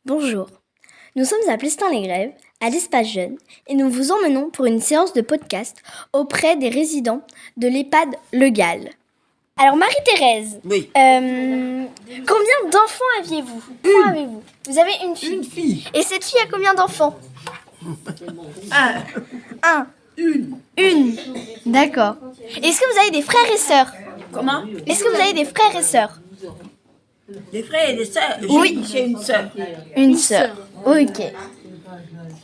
Bonjour, nous sommes à Plestin-les-Grèves, à l'Espace Jeune, et nous vous emmenons pour une séance de podcast auprès des résidents de l'EHPAD Le Gall. Alors Marie-Thérèse, Oui. combien d'enfants aviez-vous? Vous avez une fille. Une fille. Et cette fille a combien d'enfants? Un. Une. D'accord. Est-ce que vous avez des frères et sœurs? Comment? Est-ce que vous avez des frères et sœurs? Des frères et des sœurs? Oui. J'ai une sœur. Une sœur. Ok.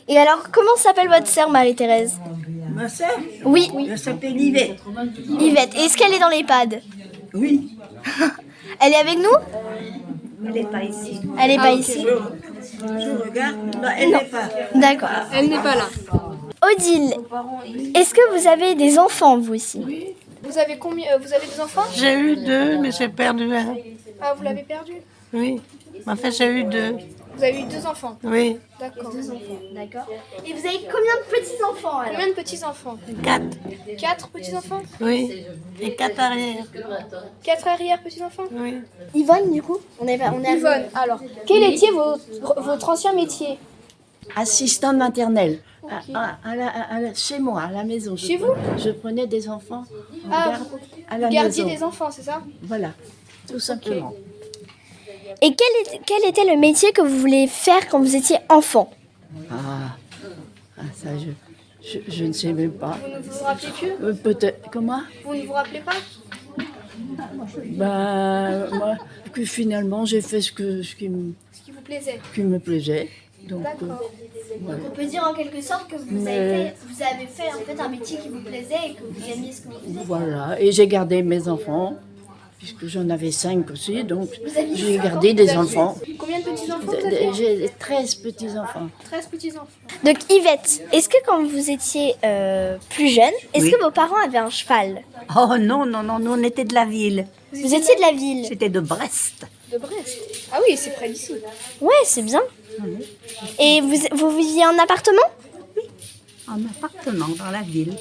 Et alors, comment s'appelle votre sœur Marie-Thérèse? Ma sœur? Oui. Elle s'appelle Yvette. Yvette. Est-ce qu'elle est dans l'EHPAD? Oui. Elle est avec nous? Elle n'est pas ici. Elle n'est pas ici. Je regarde. Non, elle n'est pas. D'accord. Elle n'est pas là. Odile, est-ce que vous avez des enfants, vous aussi? Vous avez combien vous avez des enfants? J'ai eu deux, mais j'ai perdu un. Ah, vous l'avez perdu? Oui. Enfin, j'ai eu deux. Vous avez eu 2 enfants. Oui. D'accord. D'accord. Et vous avez combien de petits-enfants alors? Combien de petits-enfants? 4. 4 petits-enfants? Oui. Et 4 arrière. 4 arrière-petits-enfants? Oui. Yvonne, du coup? On est Yvonne, alors, quel était votre ancien métier? Assistante maternelle. Chez moi, à la maison. Chez vous? Je prenais des enfants en Ah, garde à la Vous gardiez maison. des enfants, c'est ça? Voilà, tout simplement. Et quel était le métier que vous voulez faire quand vous étiez enfant? Ça, je ne sais même pas. Vous ne vous rappelez plus? Peut-être. Comment? Vous ne vous rappelez pas? Moi, que finalement, j'ai fait ce qui me plaisait. Donc, D'accord. On peut dire en quelque sorte que vous avez fait en fait un métier qui vous plaisait et que vous aimiez ce que vous faisiez. voilà. Et j'ai gardé mes enfants, puisque j'en avais 5 aussi. Donc, j'ai gardé des enfants. Combien de petits-enfants vous avez? J'ai 13 petits-enfants. 13 petits-enfants. Donc Yvette, est-ce que quand vous étiez plus jeune, est-ce Oui. que vos parents avaient un cheval? Oh non, nous on était de la ville. Vous étiez de la ville? C'était de Brest. De Brest. Ah oui, c'est près d'ici. Ouais, c'est bien. Et vous viviez en appartement? En appartement dans la ville.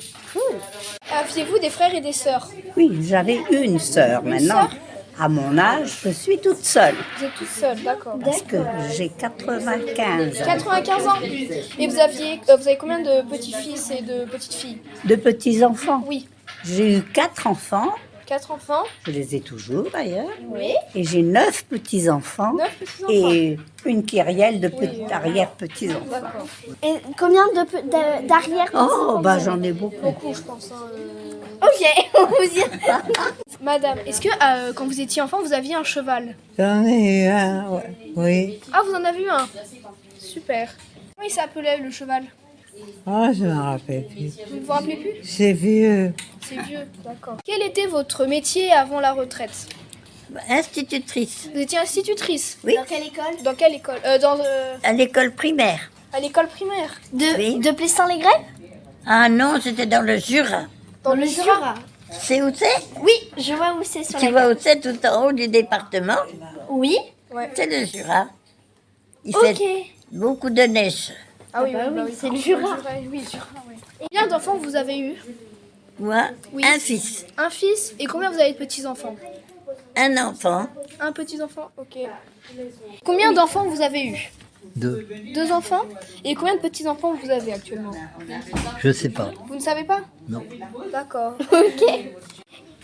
Aviez-vous des frères et des sœurs? Oui, j'avais une sœur. Maintenant, sœur à mon âge, je suis toute seule. Vous êtes toute seule, d'accord. Parce que j'ai 95 95 ans. Et vous avez combien de petits-fils et de petites-filles? de petits-enfants. Oui. J'ai eu 4 enfants. 4 enfants. Je les ai toujours d'ailleurs. Oui. Et j'ai 9 petits-enfants. 9 petits-enfants. Et une kyrielle de arrière-petits-enfants. D'accord. Et combien d'arrière? Oh, bah j'en ai beaucoup. Beaucoup, je pense. Ok, on vous y... Madame, est-ce que quand vous étiez enfant, vous aviez un cheval? J'en ai eu un, ouais. Oui. Ah, vous en avez eu un. Super. Comment il s'appelait le cheval? Oh, je m'en rappelle plus. Vous ne vous rappelez plus? C'est vieux. C'est vieux, d'accord. Quel était votre métier avant la retraite? Institutrice. Vous étiez institutrice. Oui. Dans quelle école? Dans quelle école? À l'école primaire. À l'école primaire. Oui. De Plestin-les-Grèves? Ah non, c'était dans le Jura. Dans le Jura. C'est où c'est? Oui, je vois où c'est sur Tu la vois où c'est tout en haut du département? Oui. C'est le Jura. Il Ok. fait beaucoup de neige. Ah oui, oui, c'est le Jura. Oui, le Jura, oui. Combien d'enfants vous avez eu? Moi, Oui. un fils, Un fils. Et combien vous avez de petits-enfants? un enfant, Un petit-enfant, ok. Combien d'enfants vous avez eu? 2. 2 enfants. Et combien de petits-enfants vous avez actuellement? Je sais pas. Vous ne savez pas? Non. D'accord. Ok.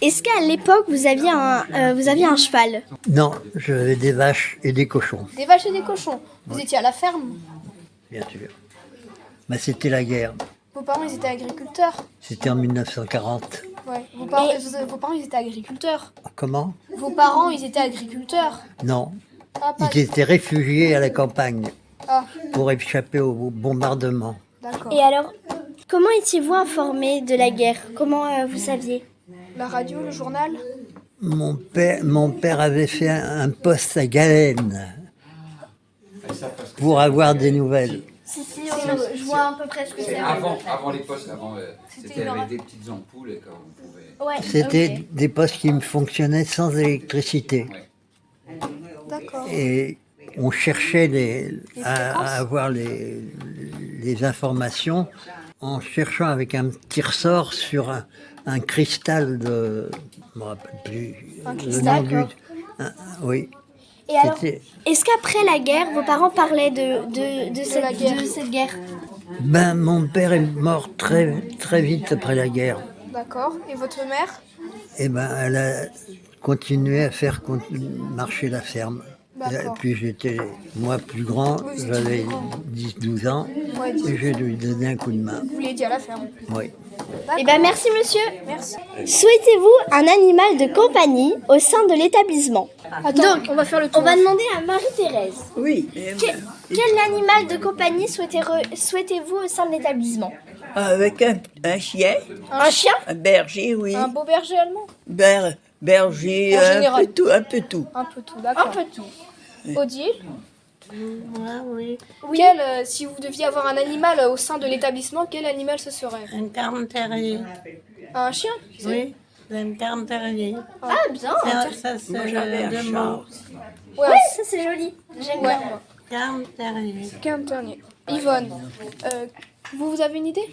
Est-ce qu'à l'époque, vous aviez un cheval? Non, j'avais des vaches et des cochons, Des vaches et des cochons. Vous étiez à la ferme. bien sûr. Mais c'était la guerre. Vos parents, ils étaient agriculteurs. C'était en 1940. Ouais. Vos parents, ils étaient agriculteurs. Comment? Vos parents, ils étaient agriculteurs. Non. Ah, pas... Ils étaient réfugiés à la campagne ah pour échapper au bombardement. d'accord. Et alors, comment étiez-vous informé de la guerre? Comment vous saviez? La radio, le journal. Mon père avait fait un poste à Galène pour avoir des nouvelles. Si, je vois à peu près ce que c'est. Avant les postes, c'était avec des petites ampoules et quand on pouvait... Ouais, C'était ok. des postes qui me fonctionnaient sans électricité. D'accord. Et on cherchait à avoir les informations en cherchant avec un petit ressort sur un cristal de... Je ne me rappelle plus Un le cristal, nom du... Oui. Et alors, C'était- est-ce qu'après la guerre, vos parents parlaient de cette guerre? Ben, mon père est mort très, très vite après la guerre. D'accord. Et votre mère? Et ben, elle a continué à faire marcher la ferme. D'accord. Et puis j'étais, moi, plus grand, Oui, vous étiez j'avais plus grand. 10-12 ans, Ouais, et j'ai dû lui donner un coup de main. Vous l'aidiez à la ferme. Oui. Eh ben merci monsieur. Merci. Souhaitez-vous un animal de compagnie au sein de l'établissement? Attends, Donc, on va faire le tour. on va demander à Marie-Thérèse. Oui. Quel animal de compagnie souhaitez-vous au sein de l'établissement? Avec un chien, Un chien? un berger, oui. Un beau berger allemand? Berger, En général. un peu tout. Un peu tout, d'accord. Un peu tout. Odile, Moi, oui. si vous deviez avoir un animal au sein de l'établissement, quel animal ce serait? Un carme terrier. Un chien? Oui, un carme terrier. Ah bien. Ça, c'est j'avais un le chat. mot. Ouais, ça c'est joli. J'aime bien. moi. Carme terrier. Qu'un dernier. Yvonne, vous avez une idée?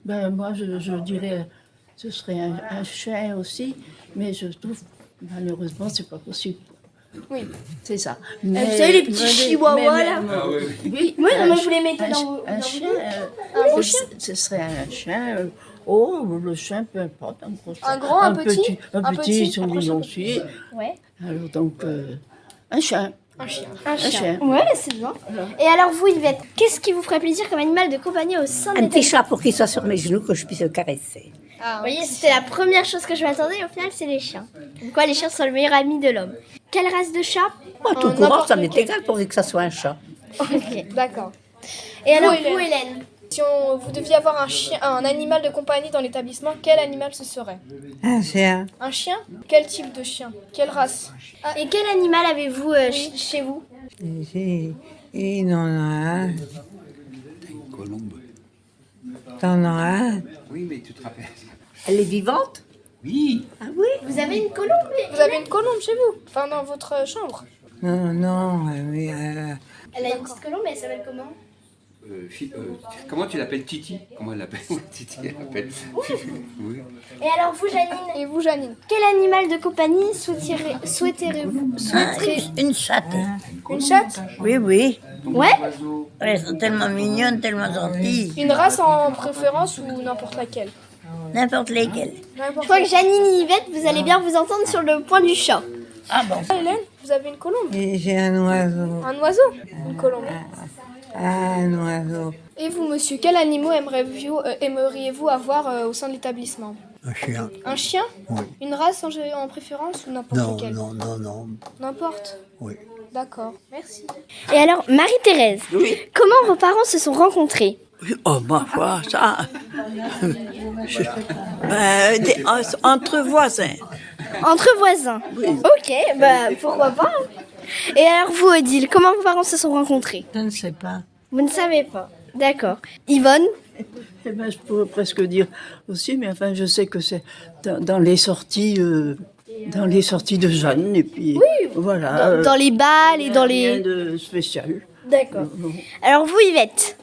Ben, moi, je dirais, ce serait un chien aussi, mais je trouve, malheureusement, c'est pas possible. Oui. C'est ça. Vous savez les petits chihuahuas là? Ah oui, oui. Oui, Oui, un mais chi- vous les mettez un dans chi- vos- un dans vos chien. Un beau ce- chien? Ce serait un chien. Le chien, peu importe. Un gros chien. Un grand, un petit? Un Un petit, petit, sur un prochain aussi. Ouais. Alors, donc, un chien. Un chien. Un chien. chien. Ouais, c'est bien. Et alors vous Yvette, qu'est-ce qui vous ferait plaisir comme animal de compagnie au sein de Un petit l'établissement? chat pour qu'il soit sur mes genoux, que je puisse le caresser. Ah, Vous voyez, c'était la première chose que je m'attendais, au final, c'est les chiens. Comme quoi, les chiens sont le meilleur ami de l'homme. Quelle race de chat? Moi, tout n'importe courant, ça m'est lequel. égal pourvu que ça soit un chat. Ok. D'accord. Et alors Hélène. vous, Hélène? Si vous deviez avoir un animal de compagnie dans l'établissement, quel animal ce serait? Un chien. Un chien? Quel type de chien? Quelle race? Et quel animal avez-vous chez vous? Il en a un. Une colombe. T'en as un. Oui, mais tu te rappelles. Elle est vivante? Oui. Vous avez une colombe? Vous avez une colombe chez vous? Enfin, dans votre chambre? Non, non, oui. Elle a une petite colombe, mais elle s'appelle comment? Comment tu l'appelles, Titi? Comment elle l'appelle? Titi, elle l'appelle. Oui. Et alors vous, Janine? Et vous, Janine? Quel animal de compagnie souhaiteriez-vous? Une chatte. Une chatte? Oui, oui. Ouais? Elles sont tellement mignonnes, tellement gentilles. Une race en préférence ou n'importe laquelle? N'importe lesquelles. Je N'importe crois que Janine et Yvette, vous allez bien vous entendre sur le point du chat. Ah bon? Hélène, vous avez une colombe? Et j'ai un oiseau. Un oiseau? Une colombe. Un oiseau. Et vous, monsieur, quel animal aimeriez-vous avoir au sein de l'établissement? Un chien. Un chien? Oui. Une race en préférence ou n'importe Non, laquelle? non, non, non. N'importe. Oui. D'accord. Merci. Et alors, Marie-Thérèse, comment vos parents se sont rencontrés? Oh, ma foi, ça. Entre voisins. Entre voisins. Ok, bah pourquoi pas. Et alors vous, Odile, comment vos parents se sont rencontrés? Je ne sais pas. Vous ne savez pas. D'accord. Yvonne? Eh ben, je pourrais presque dire aussi, mais enfin, je sais que c'est dans les sorties de jeunes, et puis voilà. Dans les balles et dans Rien les... de spécial. D'accord. Alors vous, Yvette?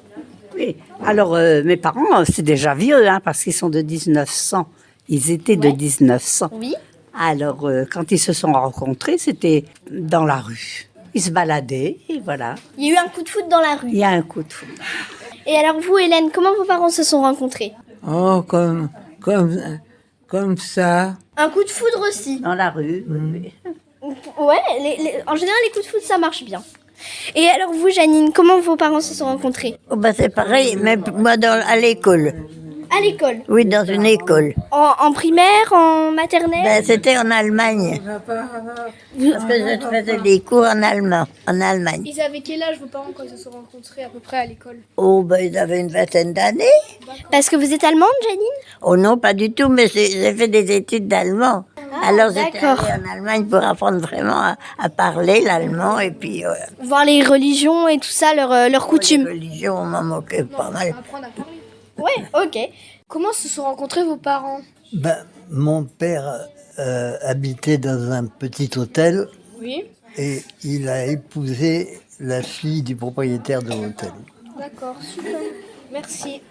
Oui. Alors, mes parents, c'est déjà vieux, hein, parce qu'ils sont de 1900. Ils étaient de 1900. Oui. Alors, quand ils se sont rencontrés, c'était dans la rue. Ils se baladaient, et voilà. Il y a eu un coup de foot dans la Il rue. y a un coup de foudre. Et alors vous, Hélène, comment vos parents se sont rencontrés? Oh, comme ça. Un coup de foudre aussi. Dans la rue. Ouais, en général, les coups de foudre, ça marche bien. Et alors vous, Janine, comment vos parents se sont rencontrés? Oh, bah, c'est pareil, mais moi, à l'école. À l'école. Oui, dans une école. En primaire, en maternelle? Ben, c'était en Allemagne. Parce que je faisais des cours en allemand, en Allemagne. Ils avaient quel âge vos parents quand ils se sont rencontrés à peu près à l'école? Oh, ben, ils avaient une vingtaine d'années. Parce que vous êtes allemande, Janine? Oh non, pas du tout, mais j'ai fait des études d'allemand. Alors j'étais d'accord. allée en Allemagne pour apprendre vraiment à parler l'allemand et puis Voir les religions et tout ça, leurs les coutumes. religions, on m'en moquait pas mal. Apprendre à parler. Ouais, ok. Comment se sont rencontrés vos parents? Ben, mon père habitait dans un petit hôtel Oui. et il a épousé la fille du propriétaire de l'hôtel. D'accord, super. Merci.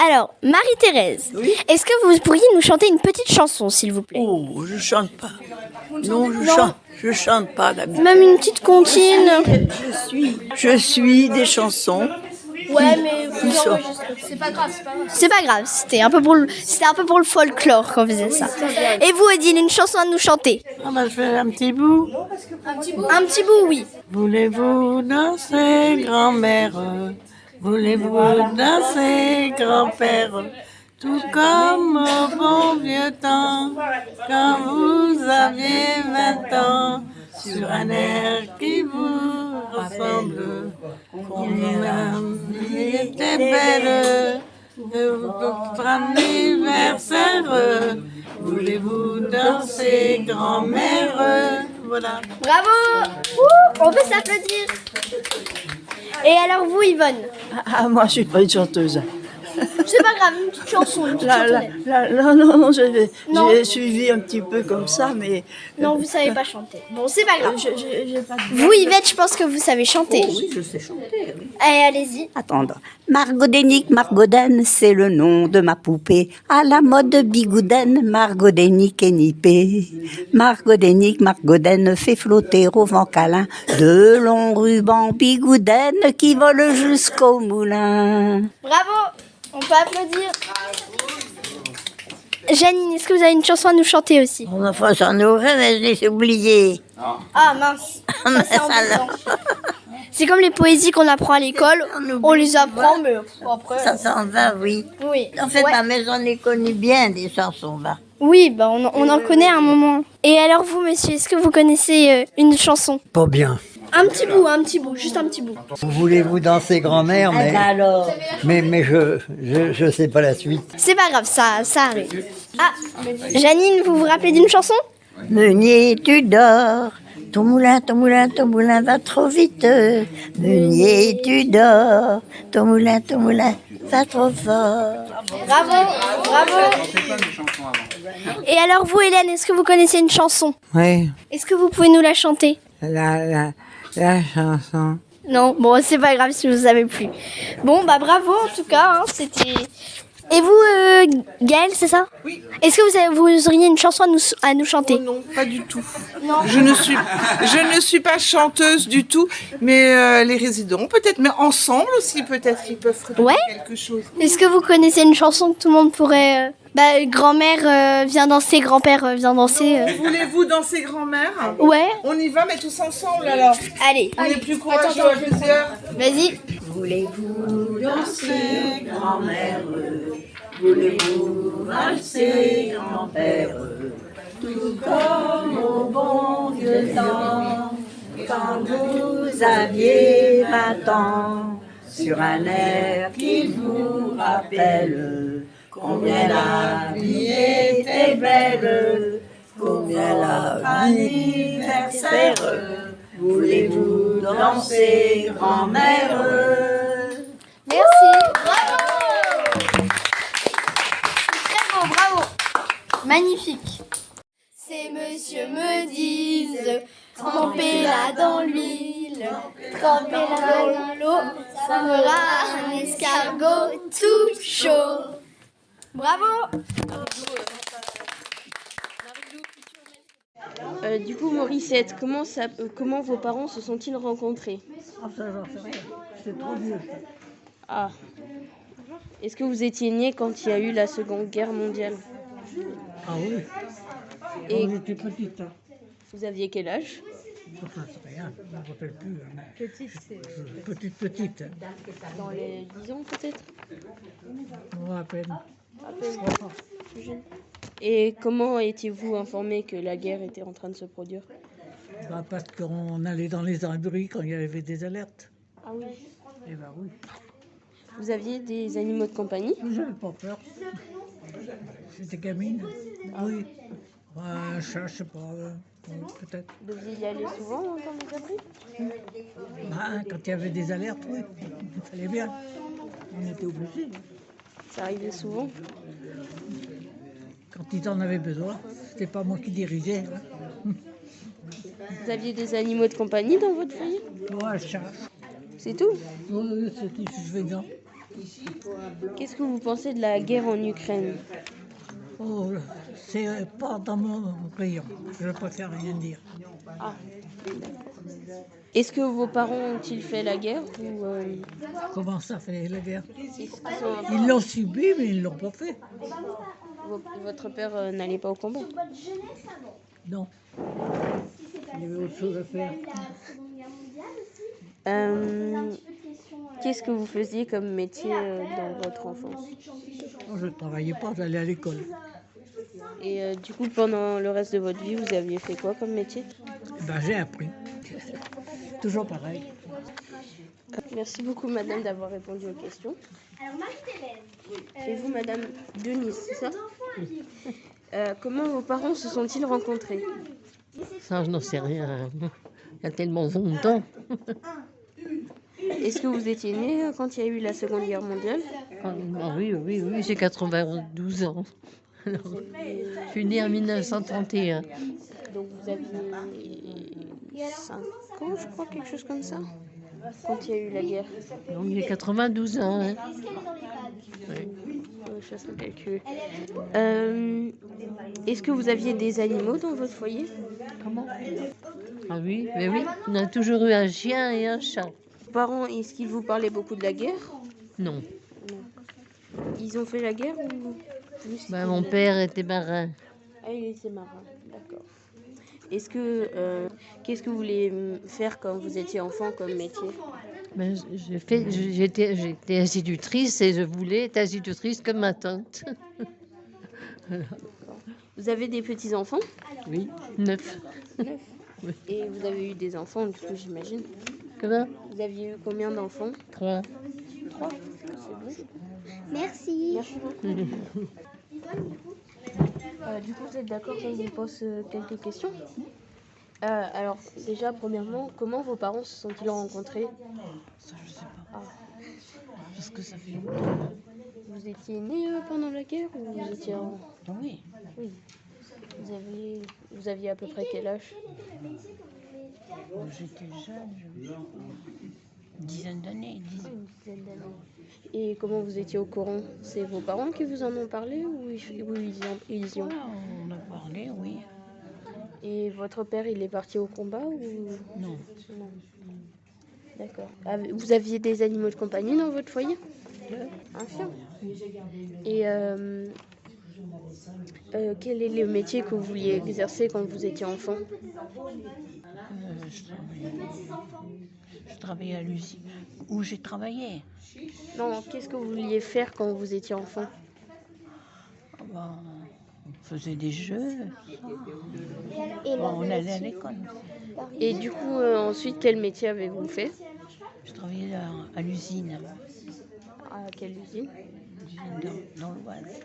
Alors, Marie-Thérèse, est-ce que vous pourriez nous chanter une petite chanson, s'il vous plaît? Oh, je chante pas. Non, je chante pas d'habitude. Même une petite comptine? Je suis des chansons. Ouais, mais vous Qui sont- enregistrez. C'est pas grave, c'est pas grave. C'est pas grave, c'était un peu pour le folklore qu'on faisait ça. Et vous, Odile, une chanson à nous chanter? On va faire un petit bout. Un petit bout, oui. Voulez-vous danser, grand-mère? Voulez-vous danser, grand-père? Tout comme au bon vieux temps, quand vous aviez 20 ans, sur un air qui vous ressemble. Combien il était belle, votre anniversaire. Voulez-vous danser, grand-mère? Voilà. Bravo! Ouh, on peut s'applaudir. Et alors vous, Yvonne? Ah, moi, je suis pas une chanteuse. C'est pas grave, une petite chanson, une petite chansonnette. Non, Non. j'ai suivi un petit peu comme ça, mais Non, vous savez pas chanter. Bon, c'est pas grave. j'ai pas de... Vous, Yvette, je pense que vous savez chanter. Oui, je sais chanter. Oui. Allez, allez-y. Attendre. Margodénique, Margoden, c'est le nom de ma poupée. À la mode bigouden, Margodénique est nippée. Margodénique, Margoden fait flotter au vent câlin de longs rubans bigouden qui volent jusqu'au moulin. Bravo! On peut applaudir. Janine, est-ce que vous avez une chanson à nous chanter aussi? Enfin, j'en aurais, mais je l'ai oublié. Ah mince, ça c'est embêtant. C'est comme les poésies qu'on apprend à l'école, on les apprend, mais après... Ça s'en va, oui. Oui. En fait, Ouais. ma maison ai connu bien des chansons, là. Oui, bah on en connaît à un moment. Et alors vous, monsieur, est-ce que vous connaissez une chanson? Pas bien. Un petit bout, juste un petit bout. Voulez-vous danser grand-mère, mais, Alors, mais je sais pas la suite. C'est pas grave, ça arrive. Ah, Janine, vous vous rappelez d'une chanson? Meunier, tu dors. Ton moulin va trop vite. Meunier, tu dors. Ton moulin va trop fort. Bravo, bravo. Chantez pas mes chansons avant. Et alors vous, Hélène, est-ce que vous connaissez une chanson? Oui, Est-ce que vous pouvez nous la chanter? la chanson. Non, bon, c'est pas grave si vous savez plus. Bon, bah bravo en tout cas, hein, c'était... Et vous, Gaëlle, c'est ça? Oui. Est-ce que vous auriez une chanson à nous chanter? Non, pas du tout. Je ne suis pas chanteuse du tout, mais les résidents peut-être, mais ensemble aussi peut-être qu'ils peuvent faire Ouais. quelque chose. Est-ce que vous connaissez une chanson que tout le monde pourrait... grand-mère vient danser, grand-père vient danser. Voulez-vous danser grand-mère? Ouais, On y va, mais tous ensemble alors. allez, On est plus courageux à plusieurs. vas-y. Voulez-vous danser, grand-mère? Voulez-vous valser, grand-père? Tout comme au bon vieux temps, quand vous aviez 20 ans, sur un air qui vous rappelle combien la vie était belle, combien l'anniversaire. Voulez-vous danser, grand-mère? Merci. Bravo. Très beau, bravo. Magnifique. Ces messieurs me disent, trempez-la dans l'huile, trempez-la dans l'eau, ça fera un escargot tout chaud. Bravo. Du coup, Morissette, comment vos parents se sont-ils rencontrés? C'est trop vieux. Ah. Est-ce que vous étiez né quand il y a eu la Seconde Guerre mondiale? Ah oui, Et j'étais petite. Hein. vous aviez quel âge? Enfin, c'est rien, je ne me rappelle plus. Hein. Petite. Dans les 10 ans peut-être? Moi, à peine. À peine. Plus jeune. Et comment étiez-vous informé que la guerre était en train de se produire? Bah, parce qu'on allait dans les abris quand il y avait des alertes. Ah oui. Eh ben oui. Vous aviez des animaux de compagnie? Je n'avais pas peur. J'étais gamine. Oui. Un chat, je sais pas. Peut-être. Vous deviez y aller souvent dans les abris? Bah, quand il y avait des alertes, oui. Il fallait bien. On était obligés. Ça arrivait souvent? Quand ils en avaient besoin, c'était pas moi qui dirigeais. Hein. Vous aviez des animaux de compagnie dans votre foyer? Ouais, un chat. C'est tout? Oui, c'était juste végan. Qu'est-ce que vous pensez de la guerre en Ukraine? Oh, c'est pas dans mon rayon. Je préfère rien dire. Ah. Est-ce que vos parents ont-ils fait la guerre ou Comment ça fait la guerre? est-ce qu'ils sont- Ils l'ont subi, mais ils l'ont pas fait. votre père n'allait pas au combat? Non. Il y avait autre chose à faire. Qu'est-ce que vous faisiez comme métier dans votre enfance? Moi, je ne travaillais pas, j'allais à l'école. Et du coup, pendant le reste de votre vie, vous aviez fait quoi comme métier? Ben, j'ai appris. Toujours pareil. Merci beaucoup, madame, d'avoir répondu aux questions. Alors, Marie-Thérèse. Et vous, madame Denise, c'est ça? Comment vos parents se sont-ils rencontrés? Ça, je n'en sais rien. Il y a tellement longtemps. Est-ce que vous étiez né quand il y a eu la Seconde Guerre mondiale? Ah, oui, j'ai 92 ans. Alors, je suis née en 1931. Donc vous aviez 5 ans, je crois, quelque chose comme ça, quand il y a eu la guerre. Donc j'ai 92 ans. Hein. Je fasse le calcul. Est-ce que vous aviez des animaux dans votre foyer? Comment? Ah oui, mais oui, on a toujours eu un chien et un chat. Vos parents, est-ce qu'ils vous parlaient beaucoup de la guerre? Non. Ils ont fait la guerre ou juste Mon père était marin. Ah, il était marin, d'accord. Est-ce que qu'est-ce que vous voulez faire quand vous étiez enfant comme métier? J'étais institutrice et je voulais être institutrice comme ma tante. Vous avez des petits-enfants? Oui, 9. 9. Oui. Et vous avez eu des enfants, du coup, j'imagine. Comment? Vous aviez eu combien d'enfants? 3. 3. C'est bon. Merci. Merci beaucoup. Du coup, vous êtes d'accord qu'on vous pose quelques questions? Alors, déjà, premièrement, comment vos parents se sont-ils rencontrés? Ça, je sais pas. Ah. Parce que ça fait longtemps. Vous étiez né pendant la guerre ou vous étiez en... Oui. Oui. Vous aviez à peu près quel âge? J'étais jeune, une dizaine d'années. Une dizaine d'années. Et comment vous étiez au courant? C'est vos parents qui vous en ont parlé ou ils y ont... On a parlé, oui. Et votre père, il est parti au combat ou... Non. Non. D'accord. Vous aviez des animaux de compagnie dans votre foyer? Un chien. Et quel est le métier que vous vouliez exercer quand vous étiez enfant? Je travaillais à l'usine. Où j'ai travaillé? Non, qu'est-ce que vous vouliez faire quand vous étiez enfant? On faisait des jeux. On allait à l'école. Et du coup, ensuite, quel métier avez-vous fait? Je travaillais à l'usine. À quelle usine? Dans l'Oise.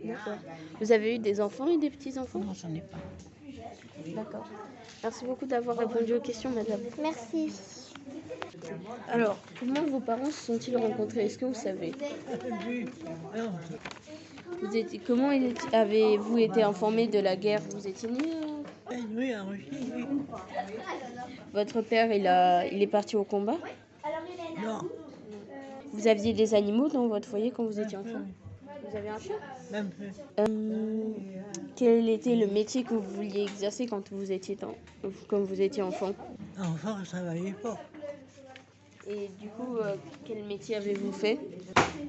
D'accord. Vous avez eu des enfants et des petits-enfants? Non, j'en ai pas. D'accord. Merci beaucoup d'avoir répondu aux questions, madame. Merci. Alors, comment vos parents se sont-ils rencontrés? Est-ce que vous savez? Comment avez-vous été informé de la guerre? Vous étiez né? Oui, en Russie, oui. Votre père, il est parti au combat? Non. Vous aviez des animaux dans votre foyer quand vous étiez enfant? Vous avez un chien? Même Quel était le métier que vous vouliez exercer quand vous étiez enfant? enfant, je travaillais pas. Et du coup, quel métier avez-vous fait?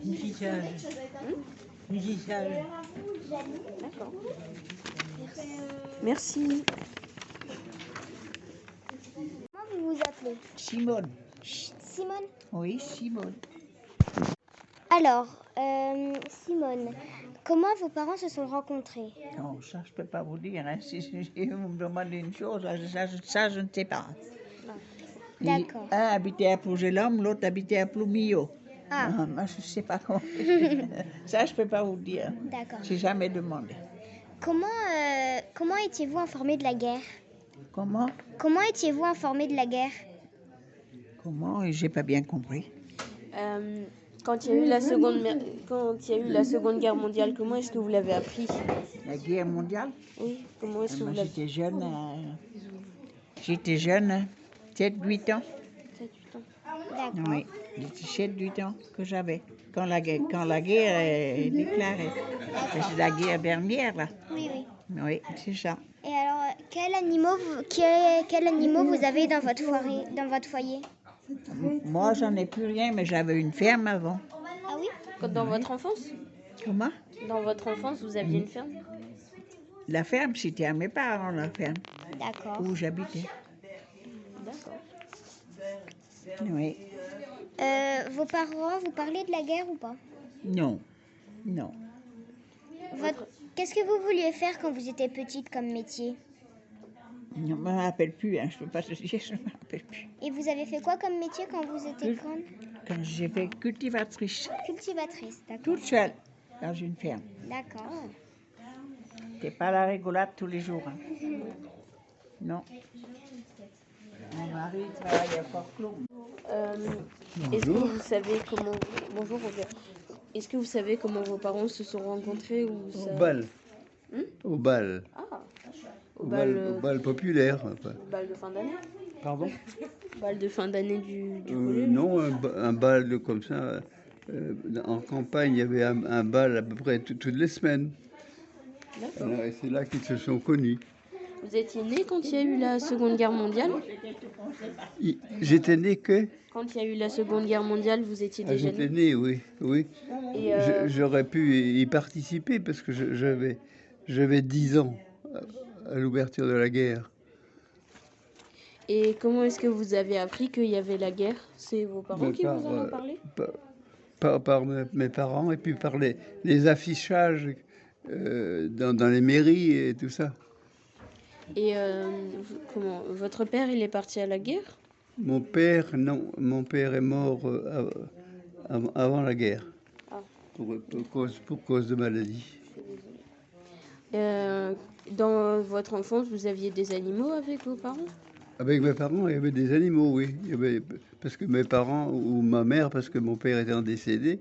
Musicien. Musicien. D'accord. Merci. Comment vous vous appelez? Simone. Simone? Oui, Simone. Alors, Simone, comment vos parents se sont rencontrés? Non, ça, je peux pas vous dire. Hein. Si vous me demandez une chose, ça je ne sais pas. D'accord. Un habitait à Plougelum, l'autre habitait à Ploumillot. Ah. Moi, je ne sais pas comment. Ça, je peux pas vous dire. D'accord. J'ai jamais demandé. Comment étiez-vous informé de la guerre? Comment? Comment étiez-vous informé de la guerre? Comment? J'ai pas bien compris. Quand il y a eu la Seconde Guerre mondiale, comment est-ce que vous l'avez appris? La guerre mondiale? Oui, comment est-ce que vous Moi, l'avez... j'étais jeune, 7-8 ans. 7-8 ans. D'accord. Oui, les t-shirts du temps que j'avais. Quand la guerre est déclarée. C'est la guerre dernière, là. Oui, oui. Oui, c'est ça. Et alors, quels animaux vous avez dans votre foyer? Moi, j'en ai plus rien, mais j'avais une ferme avant. Ah oui? Dans votre enfance? Comment? Dans votre enfance, vous aviez une ferme? La ferme, c'était à mes parents, la ferme, D'accord. où j'habitais. D'accord. Oui. Vos parents, vous parlez de la guerre ou pas? Non, non. Qu'est-ce que vous vouliez faire quand vous étiez petite comme métier? Je ne me rappelle plus, hein, je ne peux pas te dire, je ne me rappelle plus. Et vous avez fait quoi comme métier quand vous étiez grande? Quand j'ai fait cultivatrice, Cultivatrice, d'accord. toute seule, dans une ferme. D'accord. C'était pas la rigolade tous les jours. Hein. Non. Mon mari travaille à Fort-Clos. Est-ce que vous savez comment... Bonjour, Robert. Est-ce que vous savez comment vos parents se sont rencontrés ou ça... Au bal. Hmm? Au bal. Ah, Au bal populaire. Enfin. bal de fin d'année? Pardon? Bal de fin d'année du collège? Non, un bal comme ça. En campagne, il y avait un bal à peu près toutes les semaines. D'accord. Et c'est là qu'ils se sont connus. Vous étiez né quand il y a eu la Seconde Guerre mondiale? J'étais né que? Quand il y a eu la Seconde Guerre mondiale, vous étiez déjà J'étais né, oui. Et J'aurais pu y participer parce que j'avais 10 ans à l'ouverture de la guerre. Et comment est-ce que vous avez appris qu'il y avait la guerre? C'est vos parents qui vous en ont parlé? Par mes parents et puis par les affichages dans les mairies et tout ça. Et comment votre père, il est parti à la guerre? Mon père, non. Mon père est mort avant la guerre. Ah. Pour cause de maladie. Dans votre enfance, vous aviez des animaux avec vos parents? Avec mes parents, il y avait des animaux, oui. Parce que mes parents, ou ma mère, parce que mon père étant décédé,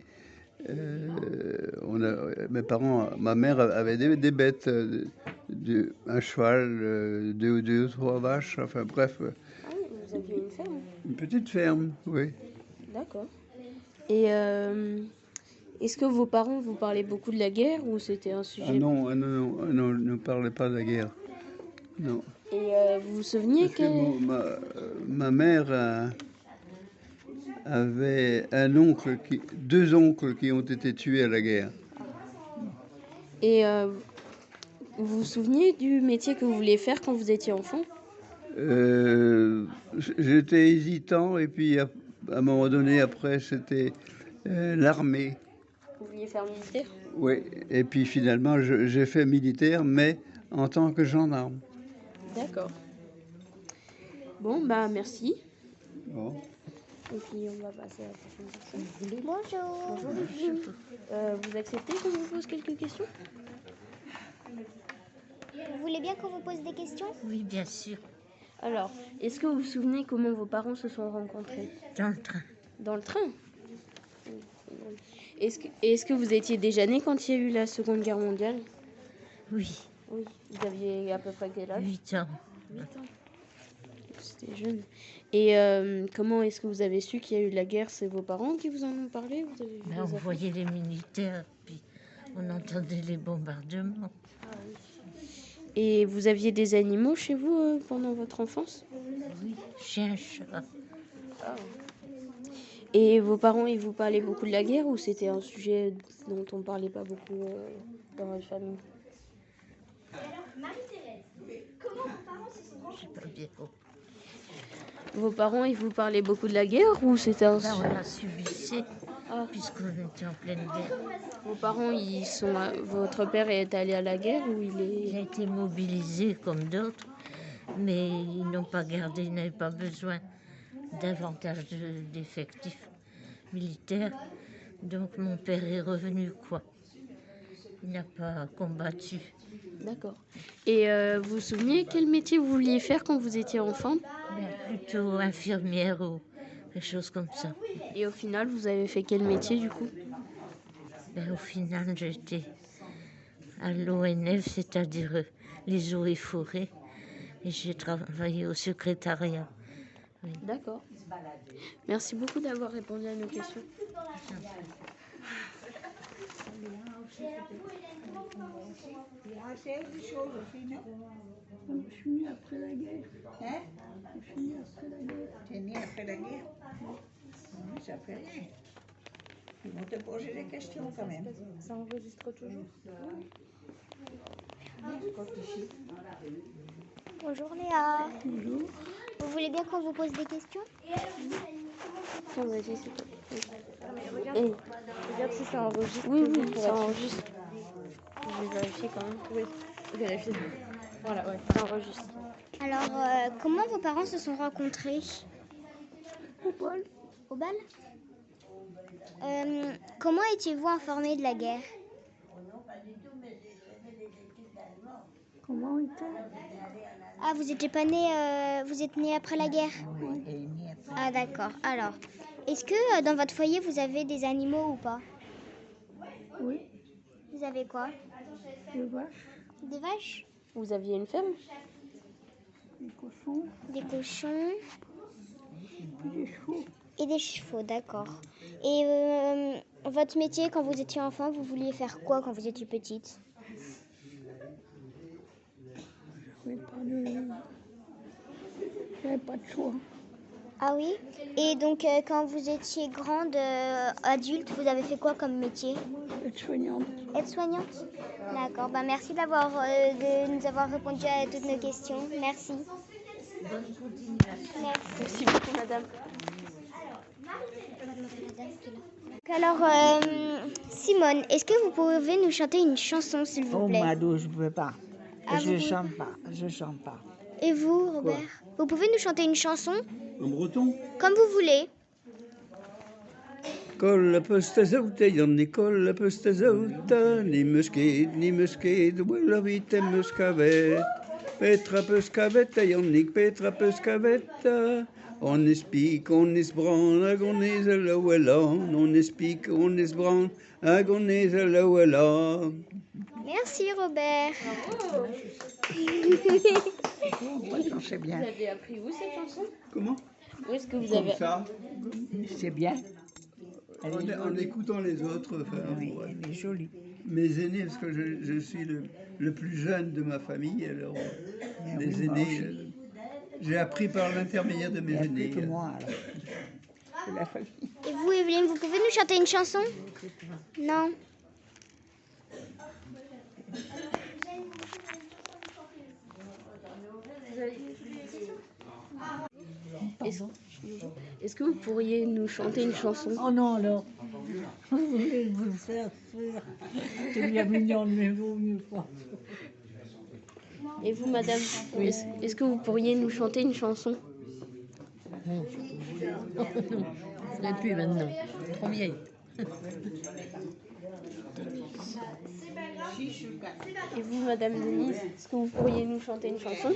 ma mère avait des bêtes, un cheval, deux ou trois vaches, enfin bref. Ah oui, vous aviez une ferme? Une petite ferme, oui. D'accord. Et est-ce que vos parents vous parlaient beaucoup de la guerre ou c'était un sujet? Non, ne parlez pas de la guerre. Non. Et vous vous souveniez Parce que ma mère avait deux oncles qui ont été tués à la guerre. Et vous vous souveniez du métier que vous vouliez faire quand vous étiez enfant? J'étais hésitant et puis à un moment donné, après, c'était l'armée. Vous vouliez faire militaire? Oui, et puis finalement, j'ai fait militaire, mais en tant que gendarme. D'accord. Bon, bah merci. Bon. Et puis on va passer à la prochaine personne. Bonjour. Bonjour. Vous acceptez qu'on vous pose quelques questions? Vous voulez bien qu'on vous pose des questions? Oui, bien sûr. Alors, est-ce que vous vous souvenez comment vos parents se sont rencontrés? Dans le train. Dans le train? Est-ce que vous étiez déjà né quand il y a eu la Seconde Guerre mondiale? Oui. Oui. Vous aviez à peu près quel âge? 8 ans. 8 ans. C'était jeune. Et comment est-ce que vous avez su qu'il y a eu la guerre? C'est vos parents qui vous en ont parlé? Vous avez vu Ben, on voyait les militaires, puis on entendait les bombardements. Ah, oui. Et vous aviez des animaux chez vous pendant votre enfance? Oui, chien, chat. Ah. Et vos parents, ils vous parlaient beaucoup de la guerre ou c'était un sujet dont on ne parlait pas beaucoup dans votre famille? Alors, Marie-Thérèse, comment vos parents se sont rencontrés? Pas bien. Vos parents, ils vous parlaient beaucoup de la guerre ou c'était un Là, sujet? on l'a subissé, puisqu'on était en pleine guerre. Vos parents, votre père est allé à la guerre ou Il a été mobilisé comme d'autres, mais ils n'ont pas gardé, ils n'avaient pas besoin davantage d'effectifs militaires. Donc mon père est revenu, quoi. Il n'a pas combattu. D'accord. Et vous vous souvenez quel métier vous vouliez faire quand vous étiez enfant? Plutôt infirmière ou quelque chose comme ça. Et au final, vous avez fait quel métier du coup? Au final, j'étais à l'ONF, c'est-à-dire les eaux et forêts. Et j'ai travaillé au secrétariat D'accord. Merci beaucoup d'avoir répondu à nos questions. Je suis née après la guerre. Hein? Je suis née après la guerre. Tu es née après la guerre? Oui, ça fait rien. Ils vont te poser des questions quand même. Ça enregistre toujours. Bonjour Léa. Bonjour. Vous voulez bien qu'on vous pose des questions? Tiens, vas-y, c'est toi. Regarde si ça enregistre. Oui, ça enregistre. Je vais vérifier quand même. Oui, vérifier. Voilà, ouais, ça enregistre. Alors, comment vos parents se sont rencontrés? Au bal. Au bal? Comment étiez-vous informés de la guerre? Comment était? Ah, vous n'étiez pas né, vous êtes né après la guerre? Oui, elle est née après. Ah, d'accord. Alors, est-ce que dans votre foyer, vous avez des animaux ou pas? Oui, Vous avez quoi? des vaches, Des vaches? Vous aviez une ferme? des cochons, Des cochons des chevaux. et des chevaux, d'accord. Et votre métier, quand vous étiez enfant, vous vouliez faire quoi quand vous étiez petite? J'avais pas de choix. Ah oui? Et donc, quand vous étiez grande, adulte, vous avez fait quoi comme métier? Aide-soignante. Aide-soignante? D'accord. Bah, merci de nous avoir répondu à toutes nos questions. Merci. Merci beaucoup, madame. Alors, Simone, est-ce que vous pouvez nous chanter une chanson, s'il vous Oh, plaît? Mado, je peux pas. Ah, Je vous- chante pas. Je chante pas. Et vous, Robert? Vous pouvez nous chanter une chanson? En breton? Comme vous voulez. Kolla pösta zauta, Janni kolla pösta zauta, ni muskeed, walla vite muskavet. Petra pöskavetta, Jannik Petra pöskavetta. On is speak, on is brown, agonis a lowelon. On is speak, on is brown, agonis a lowelon. Merci, Robert. C'est bien. Vous avez appris où cette chanson? Comment? Où est-ce que vous Comme avez... ça, C'est bien. en écoutant les autres. Enfin, Oui, ouais. elle est jolie. Mes aînés, parce que je suis le plus jeune de ma famille, alors les aînés, j'ai appris par l'intermédiaire de mes Il y a aînés. plus que moi, alors. C'est la famille. Et vous, Evelyne, vous pouvez nous chanter une chanson? Non. Est-ce que vous pourriez nous chanter une chanson? Oh non, alors. Vous voulez vous le faire faire. C'est bien mignon, mais vaut mieux pas. Et vous, madame, est-ce que vous pourriez nous chanter une chanson? Non, je ne plus maintenant. Trop vieille. Et vous, madame Denise, est-ce que vous pourriez nous chanter une chanson?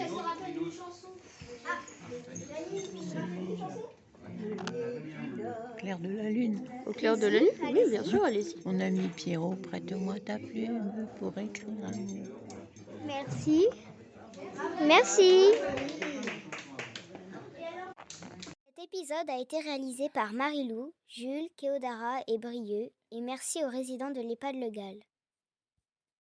Clair de la lune. Au clair de la lune? Oui, bien sûr, allez-y. Mon ami Pierrot, prête-moi ta plume pour écrire un mot. Merci. Merci. Cet épisode a été réalisé par Marie-Lou, Jules, Kéodara et Brieux, et merci aux résidents de l'EHPAD Le Gall.